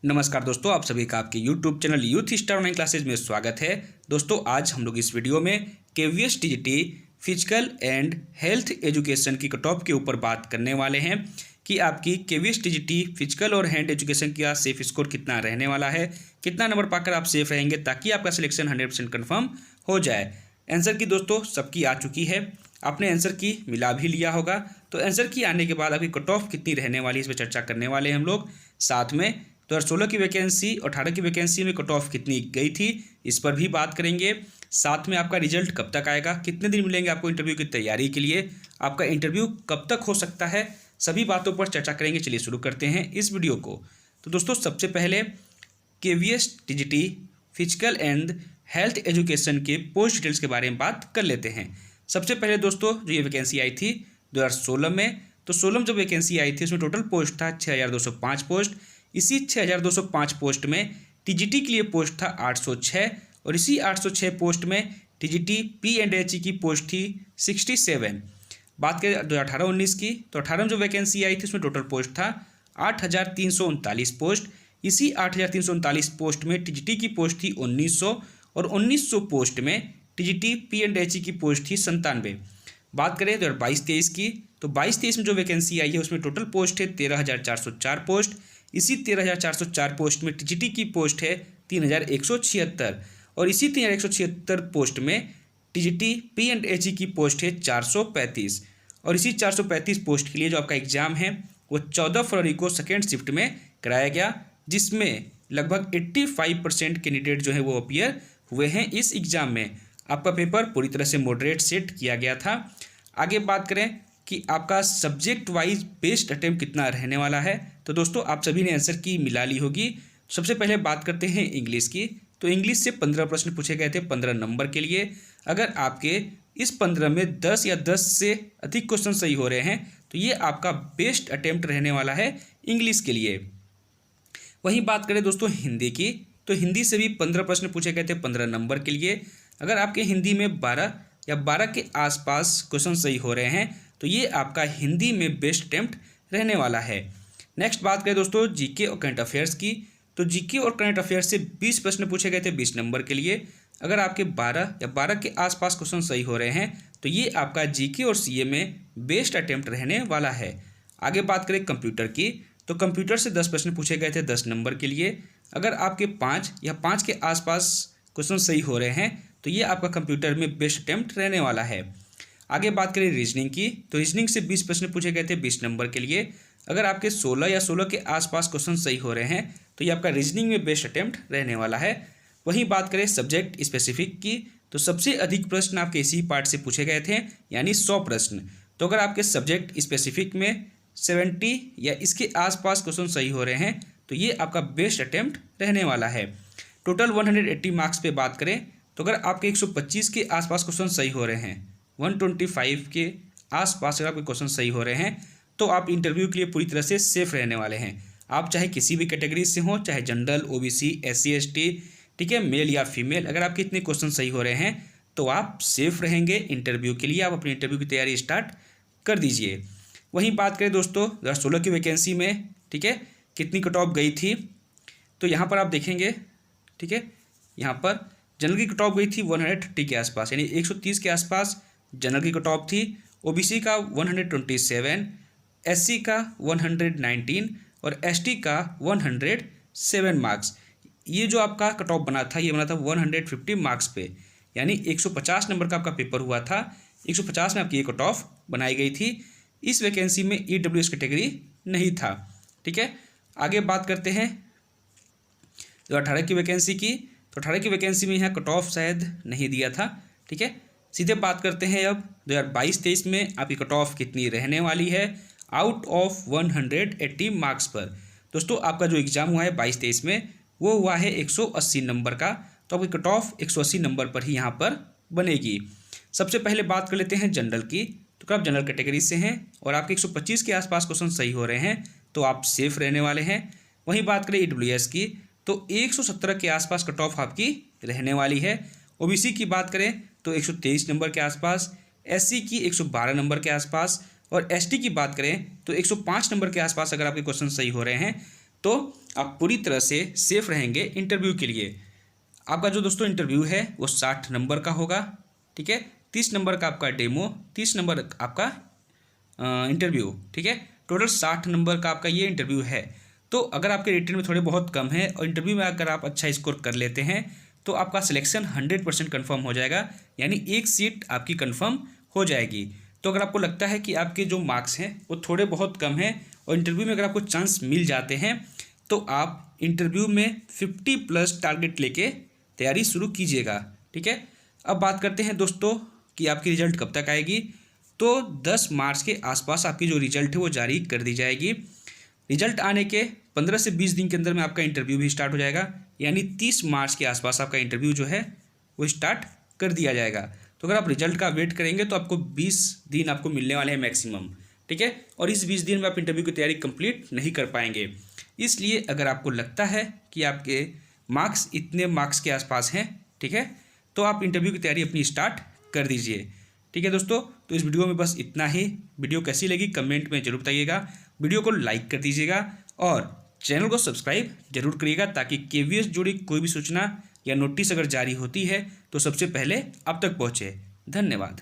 नमस्कार दोस्तों, आप सभी का आपके YouTube channel youth star online classes में स्वागत है। दोस्तों, आज हम लोग इस वीडियो में KVS TGT physical and health education की कट ऑफ के ऊपर बात करने वाले हैं कि आपकी केवीएस टीजीटी फिजिकल और हेल्थ एजुकेशन का सेफ स्कोर कितना रहने वाला है, कितना नंबर पाकर आप सेफ रहेंगे ताकि आपका सिलेक्शन 100% कन्फर्म हो जाए। आंसर की दोस्तों सबकी आ चुकी है, आपने आंसर की मिला भी लिया होगा। तो आंसर की आने के बाद आपकी कट ऑफ कितनी रहने वाली है इस पर चर्चा करने वाले हैं हम लोग। साथ में 2016 की वैकेंसी और 18 की वैकेंसी में कट ऑफ कितनी गई थी इस पर भी बात करेंगे। साथ में आपका रिजल्ट कब तक आएगा, कितने दिन मिलेंगे आपको इंटरव्यू की तैयारी के लिए, आपका इंटरव्यू कब तक हो सकता है, सभी बातों पर चर्चा करेंगे। चलिए शुरू करते हैं इस वीडियो को। तो दोस्तों, सबसे पहले KVS TGT physical and health education के पोस्ट डिटेल्स के बारे में बात कर लेते हैं। सबसे पहले दोस्तों, जो ये वैकेंसी आई थी 2016 में, तो 16 में जो वैकेंसी आई थी उसमें टोटल पोस्ट था 6205 पोस्ट। इसी 6205 पोस्ट में टीजीटी के लिए पोस्ट था 806 और इसी 806 पोस्ट में टीजीटी पी&एच की पोस्ट थी 67। बात करें 2018-19 की, तो 18 में जो वैकेंसी आई थी उसमें टोटल पोस्ट था 8339 पोस्ट। इसी 8339 पोस्ट में टीजीटी की पोस्ट थी 1900 और 1900 पोस्ट में टीजीटी पी&एच की पोस्ट थी 97। बात करें 2022-23 की, तो 22-23 में जो वैकेंसी आई है उसमें टोटल पोस्ट है 13404 पोस्ट। इसी 13404 पोस्ट में टीजीटी की पोस्ट है 3176 और इसी 3176 पोस्ट में टीजीटी पी&एच की पोस्ट है 435 और इसी 435 पोस्ट के लिए जो आपका एग्ज़ाम है वो 14 फरवरी को सेकेंड शिफ्ट में कराया गया, जिसमें लगभग 85% कैंडिडेट जो है वो अपीयर हुए हैं। इस एग्ज़ाम में आपका पेपर पूरी तरह से मॉडरेट सेट किया गया था। आगे बात करें कि आपका सब्जेक्ट वाइज बेस्ड अटेम्प्ट कितना रहने वाला है, तो दोस्तों आप सभी ने आंसर की मिला ली होगी। सबसे पहले बात करते हैं इंग्लिश की। तो इंग्लिश से 15 प्रश्न पूछे गए थे 15 नंबर के लिए। अगर आपके इस 15 में 10 या 10 से अधिक क्वेश्चन सही हो रहे हैं तो ये आपका बेस्ट अटेम्प्ट रहने वाला है इंग्लिश के लिए। वहीं बात करें दोस्तों हिंदी की, तो हिंदी से भी 15 प्रश्न पूछे गए थे 15 नंबर के लिए। अगर आपके हिंदी में 12 या 12 के आसपास क्वेश्चन सही हो रहे हैं तो ये आपका हिंदी में बेस्ट अटेम्प्ट रहने वाला है। नेक्स्ट बात करें दोस्तों जीके और करंट अफेयर्स की, तो जीके और करंट अफेयर्स से 20 प्रश्न पूछे गए थे 20 नंबर के लिए। अगर आपके 12 या 12 के आसपास क्वेश्चन सही हो रहे हैं तो ये आपका जीके और सीए में बेस्ट अटेम्प्ट रहने वाला है। आगे बात करें कंप्यूटर की, तो कंप्यूटर से 10 प्रश्न पूछे गए थे 10 नंबर के लिए। अगर आपके 5 या 5 के आसपास क्वेश्चन सही हो रहे हैं तो ये आपका कंप्यूटर में बेस्ट अटेम्प्ट रहने वाला है। आगे बात करें रीजनिंग की, तो रीजनिंग से 20 प्रश्न पूछे गए थे 20 नंबर के लिए। अगर आपके 16 या 16 के आसपास क्वेश्चन सही हो रहे हैं तो ये आपका रीजनिंग में बेस्ट अटेम्प्ट रहने वाला है। वहीं बात करें सब्जेक्ट स्पेसिफिक की, तो सबसे अधिक प्रश्न आपके इसी पार्ट से पूछे गए थे, यानी 100 प्रश्न। तो अगर आपके सब्जेक्ट स्पेसिफिक में 70 या इसके आसपास क्वेश्चन सही हो रहे हैं तो ये आपका बेस्ट अटेम्प्ट रहने वाला है। टोटल 180 मार्क्स पे बात करें तो अगर आपके 125 के आसपास क्वेश्चन सही हो रहे हैं, 125 के आसपास अगर आपके क्वेश्चन सही हो रहे हैं तो आप इंटरव्यू के लिए पूरी तरह से सेफ रहने वाले हैं। आप चाहे किसी भी कैटेगरी से हों, चाहे जनरल, ओबीसी, एससी, एसटी, ठीक है, मेल या फीमेल, अगर आपके इतने क्वेश्चन सही हो रहे हैं तो आप सेफ रहेंगे इंटरव्यू के लिए। आप अपनी इंटरव्यू की तैयारी स्टार्ट कर दीजिए। वहीं बात करें दोस्तों 2016 की वैकेंसी में, ठीक है, कितनी कट ऑफ गई थी, तो यहाँ पर आप देखेंगे, ठीक है, यहाँ पर जनरल की कट ऑफ गई थी 130 के आसपास, यानी 130 के आसपास जनरल की कट ऑफ थी। ओबीसी का 127, एससी का 119 और एसटी का 107 मार्क्स। ये जो आपका कट ऑफ बना था ये बना था 150 मार्क्स पे, यानी 150 नंबर का आपका पेपर हुआ था। 150 में आपकी ये कट ऑफ बनाई गई थी। इस वैकेंसी में ईडब्ल्यूएस कैटेगरी नहीं था, ठीक है। आगे बात करते हैं 2018 की वैकेंसी की, तो 18 की वैकेंसी में यहाँ कट ऑफ शायद नहीं दिया था, ठीक है। सीधे बात करते हैं अब 2022-23 में आपकी कट ऑफ कितनी रहने वाली है आउट ऑफ 180 मार्क्स पर। दोस्तों आपका जो एग्ज़ाम हुआ है 22-23 में वो हुआ है 180 नंबर का, तो आपकी कट ऑफ 180 नंबर पर ही यहाँ पर बनेगी। सबसे पहले बात कर लेते हैं जनरल की, तो अगर आप जनरल कैटेगरी से हैं और आपके 125 के आसपास क्वेश्चन सही हो रहे हैं तो आप सेफ रहने वाले हैं। वहीं बात करें ईडब्ल्यूएस की, तो 117 के आसपास कट ऑफ आपकी रहने वाली है। ओबीसी की बात करें तो 123 नंबर के आसपास, एससी की 112 नंबर के आसपास और एसटी की बात करें तो 105 नंबर के आसपास अगर आपके क्वेश्चन सही हो रहे हैं तो आप पूरी तरह से सेफ रहेंगे इंटरव्यू के लिए। आपका जो दोस्तों इंटरव्यू है वो 60 नंबर का होगा, ठीक है। 30 नंबर का आपका डेमो, 30 नंबर आपका इंटरव्यू, ठीक है। टोटल 60 नंबर का आपका ये इंटरव्यू है। तो अगर आपके रिटन में थोड़े बहुत कम है और इंटरव्यू में अगर आप अच्छा स्कोर कर लेते हैं तो आपका सिलेक्शन 100% कन्फर्म हो जाएगा, यानी एक सीट आपकी कन्फर्म हो जाएगी। तो अगर आपको लगता है कि आपके जो मार्क्स हैं वो थोड़े बहुत कम हैं और इंटरव्यू में अगर आपको चांस मिल जाते हैं तो आप इंटरव्यू में 50+ टारगेट लेके तैयारी शुरू कीजिएगा, ठीक है। अब बात करते हैं दोस्तों कि आपकी रिजल्ट कब तक आएगी। तो 10 मार्च के आसपास आपकी जो रिजल्ट है वो जारी कर दी जाएगी। रिजल्ट आने के 15 से 20 दिन के अंदर में आपका इंटरव्यू भी स्टार्ट हो जाएगा, यानी 30 मार्च के आसपास आपका इंटरव्यू जो है वो स्टार्ट कर दिया जाएगा। तो अगर आप रिजल्ट का वेट करेंगे तो आपको 20 दिन आपको मिलने वाले हैं मैक्सिमम, ठीक है। और इस 20 दिन में आप इंटरव्यू की तैयारी कंप्लीट नहीं कर पाएंगे। इसलिए अगर आपको लगता है कि आपके मार्क्स इतने मार्क्स के आसपास हैं, ठीक है, तो आप इंटरव्यू की तैयारी अपनी स्टार्ट कर दीजिए, ठीक है दोस्तों। तो इस वीडियो में बस इतना ही। वीडियो कैसी लगी कमेंट में जरूर बताइएगा, वीडियो को लाइक कर दीजिएगा और चैनल को सब्सक्राइब जरूर करिएगा ताकि केवीएस जुड़ी कोई भी सूचना या नोटिस अगर जारी होती है तो सबसे पहले आप तक पहुँचे। धन्यवाद।